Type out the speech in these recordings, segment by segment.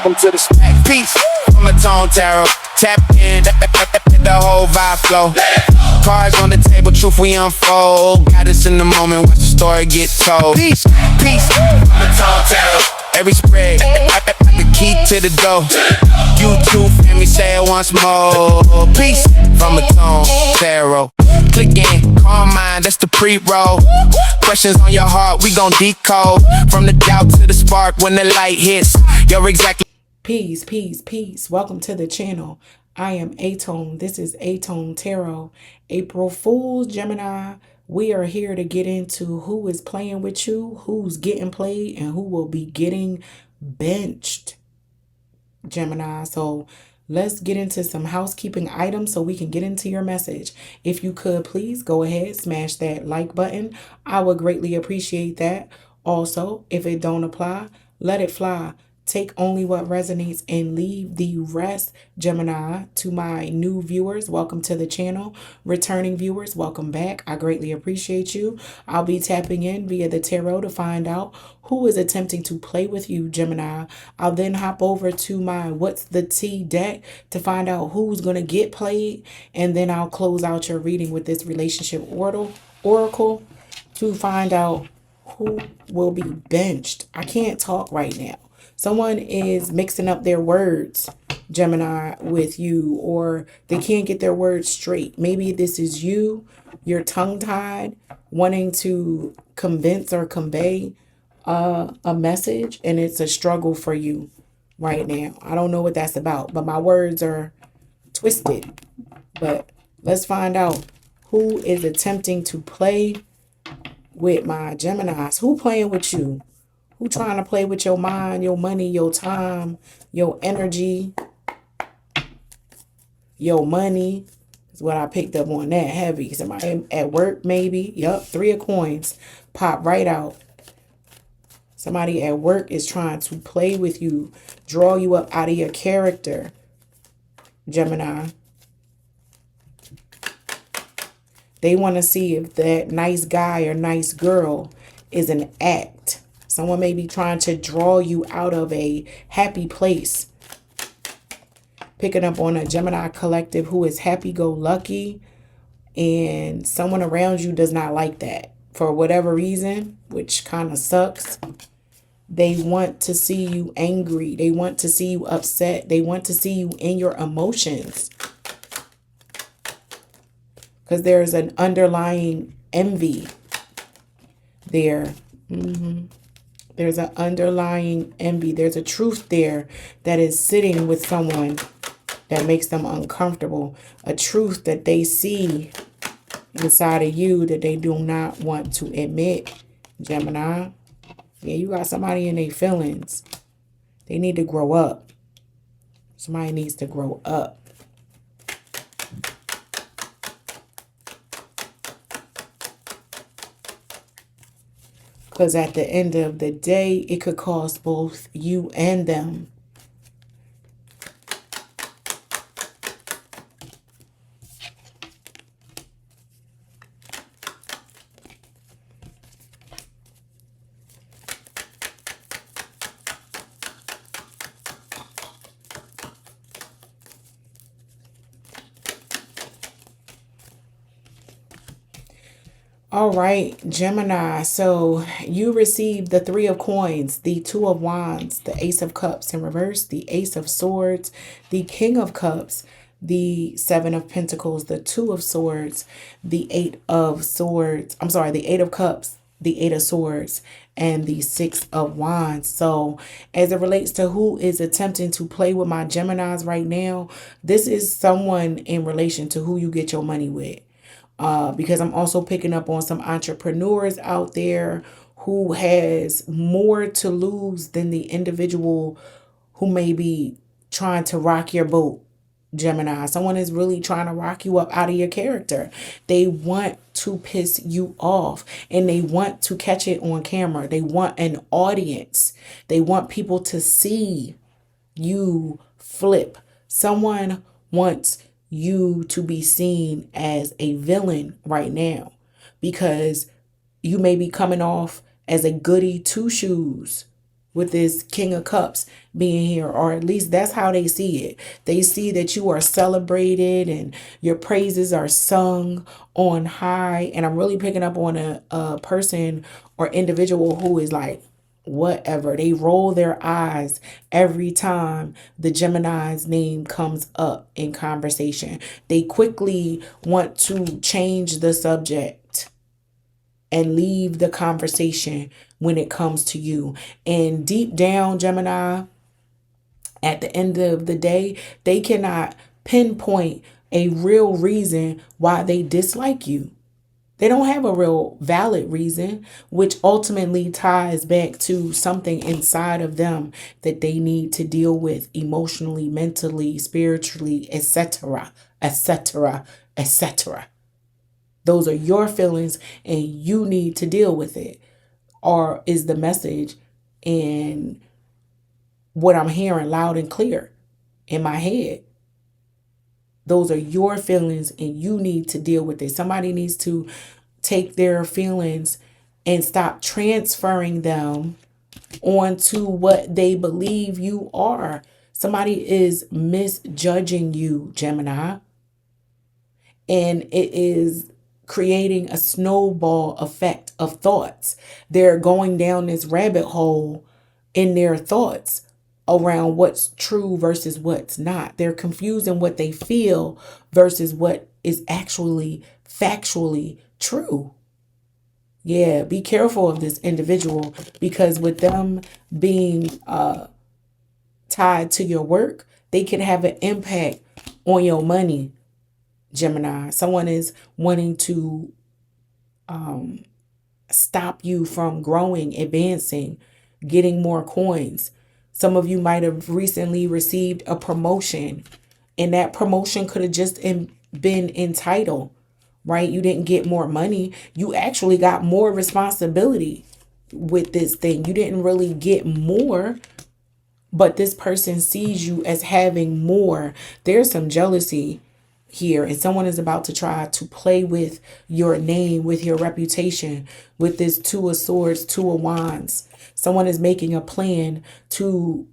welcome to the stack. Peace from aTone Tarot. Tap in, the whole vibe flow. Cards on the table, truth we unfold. Got us in the moment, watch the story get told. Peace from aTone Tarot. Every spread, the key to the door. YouTube family, say it once more. Peace from aTone Tarot. Click in, calm mind, that's the pre-roll. Questions on your heart, we gon' decode. From the doubt to the spark, when the light hits, you're exactly. Peace. Welcome to the channel. I am aTone. This is aTone Tarot. April Fool's, Gemini. We are here to get into who is playing with you, who's getting played, and who will be getting benched, Gemini. So let's get into some housekeeping items so we can get into your message. If you could, please go ahead, smash that like button. I would greatly appreciate that. Also, if it don't apply, let it fly. Take only what resonates and leave the rest, Gemini. To my new viewers, welcome to the channel. Returning viewers, welcome back. I greatly appreciate you. I'll be tapping in via the tarot to find out who is attempting to play with you, Gemini. I'll then hop over to my What's the Tea deck to find out who's going to get played. And then I'll close out your reading with this relationship oracle to find out who will be benched. I can't talk right now. Someone is mixing up their words, Gemini, with you, or they can't get their words straight. Maybe this is you, you're tongue-tied, wanting to convince or convey a message, and it's a struggle for you right now. I don't know what that's about, but my words are twisted. But let's find out who is attempting to play with my Geminis. Who playing with you? Who trying to play with your mind, your money, your time, your energy, your money? Is what I picked up on that heavy. Somebody at work, maybe. Yup, 3 of coins. Pop right out. Somebody at work is trying to play with you, draw you up out of your character, Gemini. They want to see if that nice guy or nice girl is an act. Someone may be trying to draw you out of a happy place. Picking up on a Gemini collective who is happy-go-lucky, and someone around you does not like that for whatever reason, which kind of sucks. They want to see you angry. They want to see you upset. They want to see you in your emotions. Because there's an underlying envy there. There's an underlying envy. There's a truth there that is sitting with someone that makes them uncomfortable. A truth that they see inside of you that they do not want to admit, Gemini. Yeah, you got somebody in their feelings. They need to grow up. Somebody needs to grow up. Because at the end of the day, it could cost both you and them. All right, Gemini. So you received the 3 of coins, the 2 of wands, the Ace of cups in reverse, the Ace of swords, the King of cups, the 7 of pentacles, the 2 of swords, the 8 of swords. I'm sorry, the 8 of cups, the 8 of swords, and the 6 of wands. So as it relates to who is attempting to play with my Geminis right now, this is someone in relation to who you get your money with. Because I'm also picking up on some entrepreneurs out there who has more to lose than the individual who may be trying to rock your boat, Gemini. Someone is really trying to rock you up out of your character. They want to piss you off and they want to catch it on camera. They want an audience. They want people to see you flip. Someone wants you to be seen as a villain right now because you may be coming off as a goody two shoes, with this King of Cups being here, or at least that's how they see it. They see that you are celebrated and your praises are sung on high. And I'm really picking up on a person or individual who is like, whatever. They roll their eyes every time the Gemini's name comes up in conversation. They quickly want to change the subject and leave the conversation when it comes to you. And deep down, Gemini, at the end of the day, they cannot pinpoint a real reason why they dislike you. They don't have a real valid reason, which ultimately ties back to something inside of them that they need to deal with emotionally, mentally, spiritually, etc., etc., etc. Those are your feelings and you need to deal with it, or is the message and what I'm hearing loud and clear in my head. Those are your feelings and you need to deal with it. Somebody needs to take their feelings and stop transferring them onto what they believe you are. Somebody is misjudging you, Gemini, and it is creating a snowball effect of thoughts. They're going down this rabbit hole in their thoughts around what's true versus what's not. They're confusing what they feel versus what is actually factually true. Yeah, be careful of this individual, because with them being tied to your work, they can have an impact on your money, Gemini. Someone is wanting to stop you from growing, advancing, getting more coins. Some of you might have recently received a promotion, and that promotion could have just been entitled, right? You didn't get more money. You actually got more responsibility with this thing. You didn't really get more, but this person sees you as having more. There's some jealousy here, and someone is about to try to play with your name, with your reputation, with this Two of Swords, Two of Wands. Someone is making a plan to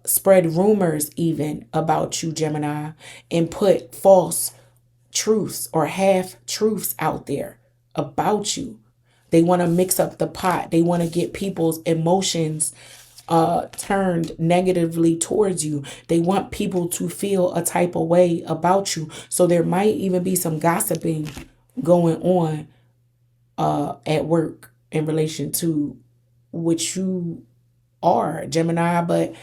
spread rumors even about you, Gemini, and put false truths or half truths out there about you. They want to mix up the pot. They want to get people's emotions turned negatively towards you. They want people to feel a type of way about you. So there might even be some gossiping going on at work in relation to what you are, Gemini, but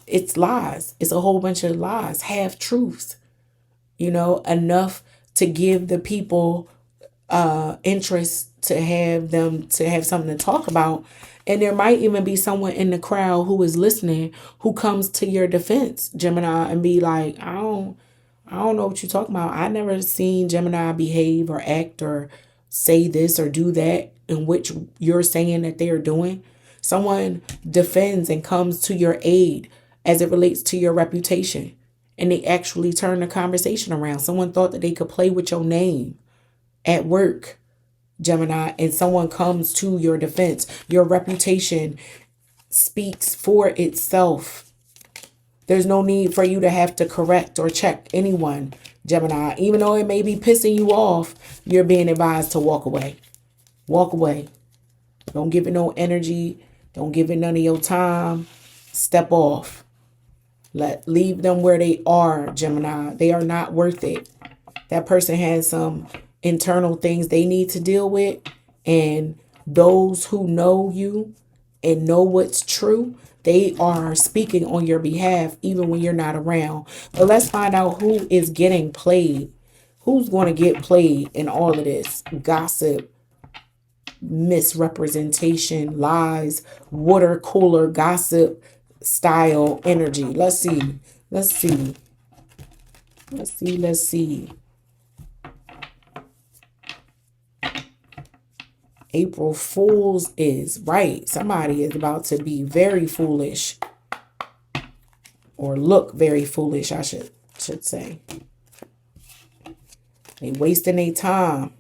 it's lies. It's a whole bunch of lies, half truths, enough to give the people interest, to have them to have something to talk about. And there might even be someone in the crowd who is listening who comes to your defense, Gemini, and be like, I don't know what you're talking about. I never seen Gemini behave or act or say this or do that in which you're saying that they are doing. Someone defends and comes to your aid as it relates to your reputation, and they actually turn the conversation around. Someone thought that they could play with your name at work, Gemini, and someone comes to your defense. Your reputation speaks for itself. There's no need for you to have to correct or check anyone, Gemini. Even though it may be pissing you off, you're being advised to walk away. Walk away. Don't give it no energy. Don't give it none of your time. Step off. Leave them where they are, Gemini. They are not worth it. That person has some internal things they need to deal with, and those who know you and know what's true, they are speaking on your behalf even when you're not around. But let's find out who is getting played. Who's going to get played in all of this gossip, misrepresentation, lies, water cooler gossip style energy? Let's see. April Fool's is right. Somebody is about to be very foolish, or look very foolish, I should say. They wasting their time.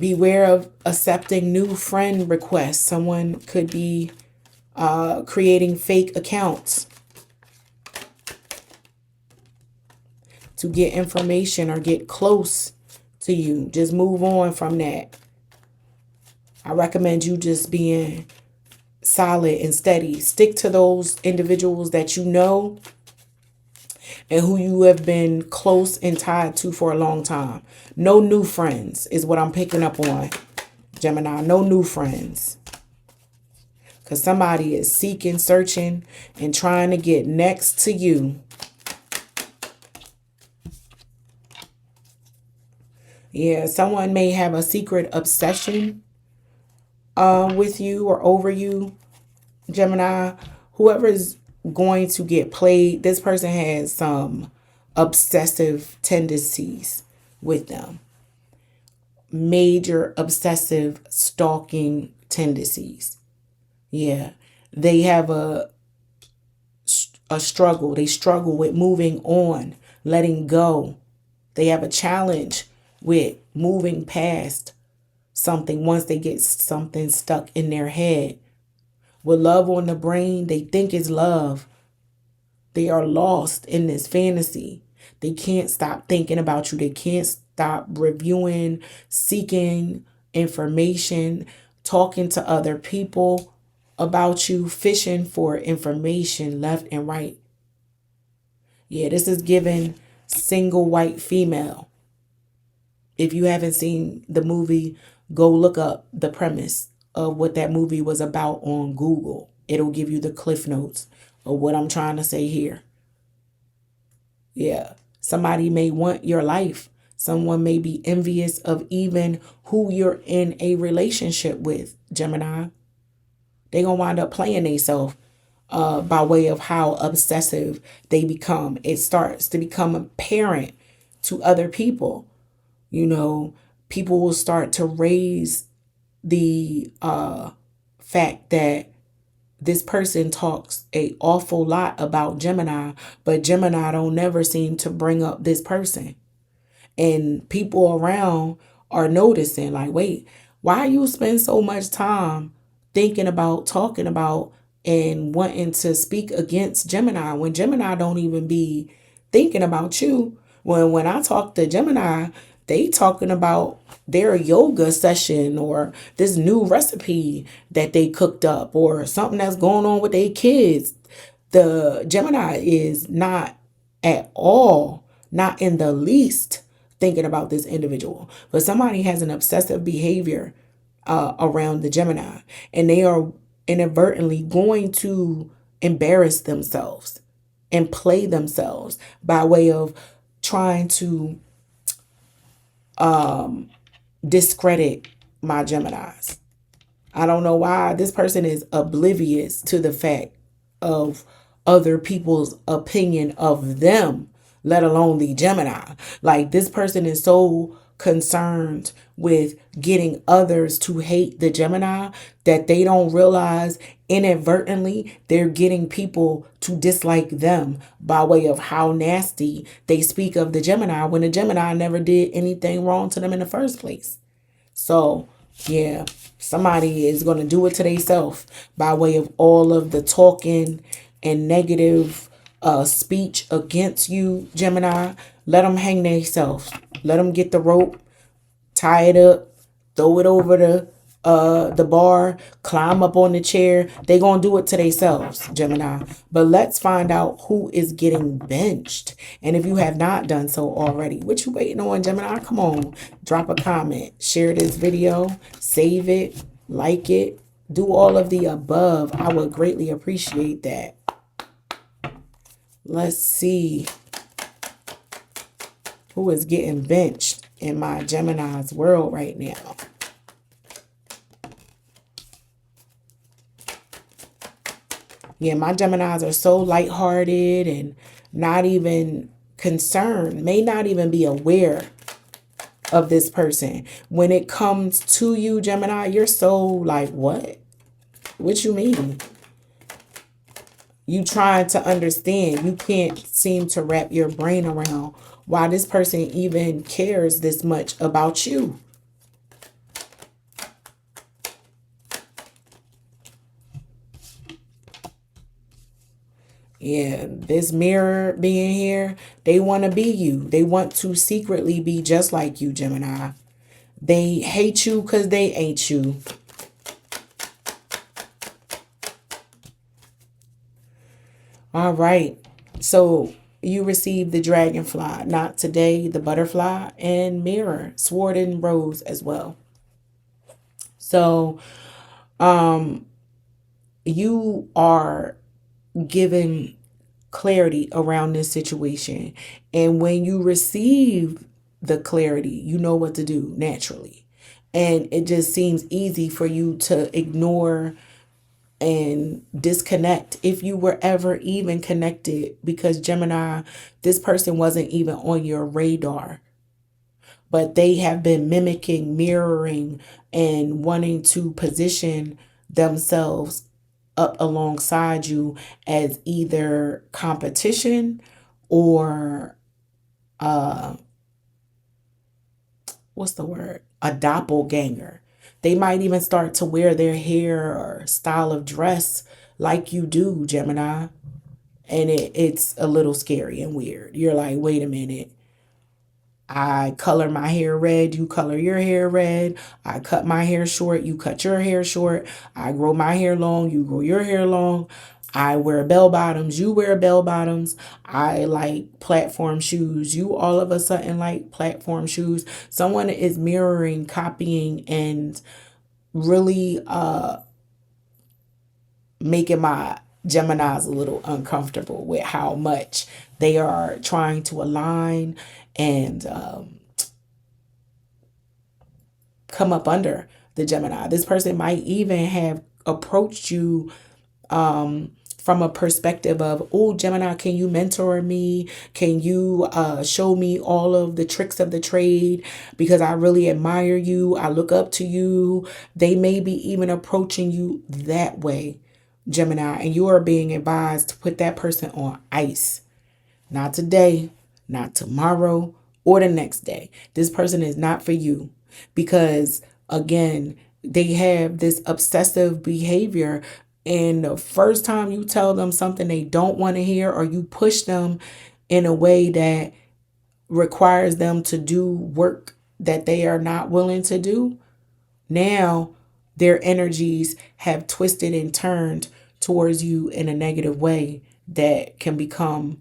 Beware of accepting new friend requests. Someone could be creating fake accounts to get information or get close to you. Just move on from that. I recommend you just being solid and steady. Stick to those individuals that you know and who you have been close and tied to for a long time. No new friends is what I'm picking up on, Gemini. No new friends. Because somebody is seeking, searching, and trying to get next to you. Yeah, someone may have a secret obsession with you or over you, Gemini. Whoever is going to get played, this person has some obsessive tendencies with them. Major obsessive stalking tendencies. Yeah, they have a struggle. They struggle with moving on, letting go. They have a challenge with moving past something once they get something stuck in their head. With love on the brain, they think it's love. They are lost in this fantasy. They can't stop thinking about you. They can't stop reviewing, seeking information, talking to other people about you, fishing for information left and right. Yeah, this is given single white female. If you haven't seen the movie, go look up the premise of what that movie was about on Google. It'll give you the cliff notes of what I'm trying to say here. Yeah, somebody may want your life. Someone may be envious of even who you're in a relationship with, Gemini. They're going to wind up playing themselves by way of how obsessive they become. It starts to become apparent to other people. You know, people will start to raise the fact that this person talks an awful lot about Gemini, but Gemini don't never seem to bring up this person. And people around are noticing, like, wait, why you spend so much time thinking about, talking about, and wanting to speak against Gemini when Gemini don't even be thinking about you? When I talk to Gemini, they talking about their yoga session or this new recipe that they cooked up or something that's going on with their kids. The Gemini is not at all, not in the least, thinking about this individual. But somebody has an obsessive behavior around the Gemini, and they are inadvertently going to embarrass themselves and play themselves by way of trying to discredit my Geminis. I don't know why this person is oblivious to the fact of other people's opinion of them, let alone the Gemini. Like, this person is so concerned with getting others to hate the Gemini that they don't realize inadvertently they're getting people to dislike them by way of how nasty they speak of the Gemini when the Gemini never did anything wrong to them in the first place. So, yeah, somebody is going to do it to themselves by way of all of the talking and negative speech against you, Gemini. Let them hang themselves. Let them get the rope, tie it up, throw it over the bar, climb up on the chair. They gonna do it to themselves, Gemini. But let's find out who is getting benched. And if you have not done so already, what you waiting on, Gemini? Come on, drop a comment, share this video, save it, like it, do all of the above. I would greatly appreciate that. Let's see who is getting benched in my Gemini's world right now. Yeah, my Geminis are so lighthearted and not even concerned, may not even be aware of this person. When it comes to you, Gemini, you're so like, what? What you mean? You trying to understand. You can't seem to wrap your brain around why this person even cares this much about you. Yeah, this mirror being here, they want to be you. They want to secretly be just like you, Gemini. They hate you because they ain't you. All right. So you received the dragonfly, not today, the butterfly, and mirror, sword and rose as well. So you are given clarity around this situation. And when you receive the clarity, you know what to do naturally. And it just seems easy for you to ignore and disconnect if you were ever even connected, because Gemini, this person wasn't even on your radar, but they have been mimicking, mirroring, and wanting to position themselves up alongside you as either competition or what's the word? A doppelganger. They might even start to wear their hair or style of dress like you do, Gemini. And it's a little scary and weird. You're like, wait a minute. I color my hair red, you color your hair red. I cut my hair short, you cut your hair short. I grow my hair long, you grow your hair long. I wear bell bottoms, you wear bell bottoms. I like platform shoes. You all of a sudden like platform shoes. Someone is mirroring, copying, and really making my Geminis a little uncomfortable with how much they are trying to align and come up under the Gemini. This person might even have approached you from a perspective of, oh, Gemini, can you mentor me? Can you show me all of the tricks of the trade? Because I really admire you. I look up to you. They may be even approaching you that way, Gemini, and you are being advised to put that person on ice. Not today, not tomorrow, or the next day. This person is not for you because, again, they have this obsessive behavior. And the first time you tell them something they don't want to hear, or you push them in a way that requires them to do work that they are not willing to do, now their energies have twisted and turned towards you in a negative way that can become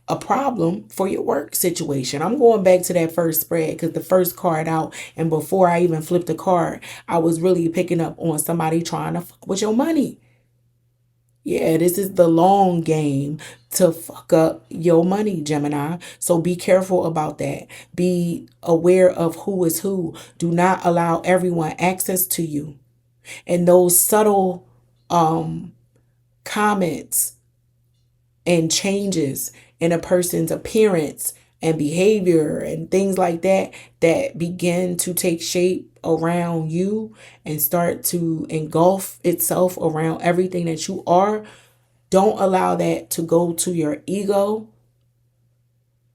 a problem for your work situation. I'm going back to that first spread because the first card out, and before I even flipped the card, I was really picking up on somebody trying to fuck with your money. Yeah, this is the long game to fuck up your money, Gemini. So be careful about that. Be aware of who is who. Do not allow everyone access to you. And those subtle comments and changes in a person's appearance and behavior and things like that that begin to take shape around you and start to engulf itself around everything that you are, don't allow that to go to your ego,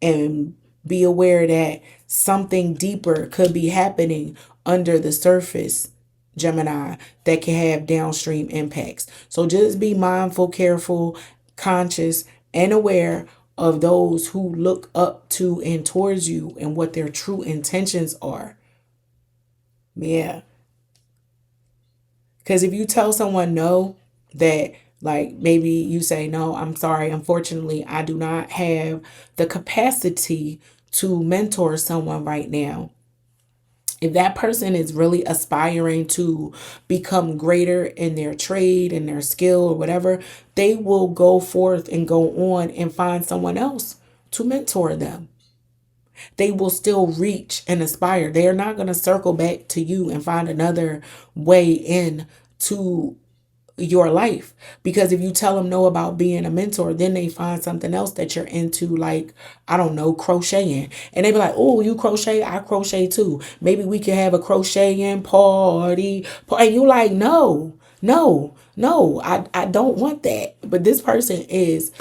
and be aware that something deeper could be happening under the surface, Gemini, that can have downstream impacts. So just be mindful, careful, conscious, and aware of those who look up to and towards you and what their true intentions are. Yeah. Because if you tell someone no, that like maybe you say, no, I'm sorry, unfortunately, I do not have the capacity to mentor someone right now. If that person is really aspiring to become greater in their trade and their skill or whatever, they will go forth and go on and find someone else to mentor them. They will still reach and aspire. They are not going to circle back to you and find another way in to your life, because if you tell them no about being a mentor, then they find something else that you're into, like, I don't know, crocheting, and they be like, oh, you crochet, I crochet too, maybe we can have a crocheting party, and you like, no, I don't want that. But this person is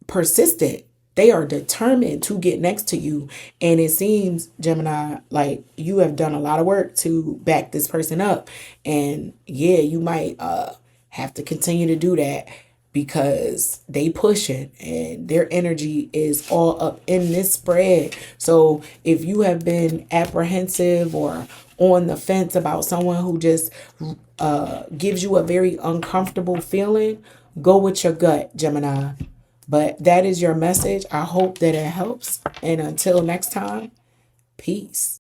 persistent. They are determined to get next to you. And it seems, Gemini, like you have done a lot of work to back this person up. And yeah, you might have to continue to do that, because they push it and their energy is all up in this spread. So if you have been apprehensive or on the fence about someone who just gives you a very uncomfortable feeling, go with your gut, Gemini. But that is your message. I hope that it helps. And until next time, peace.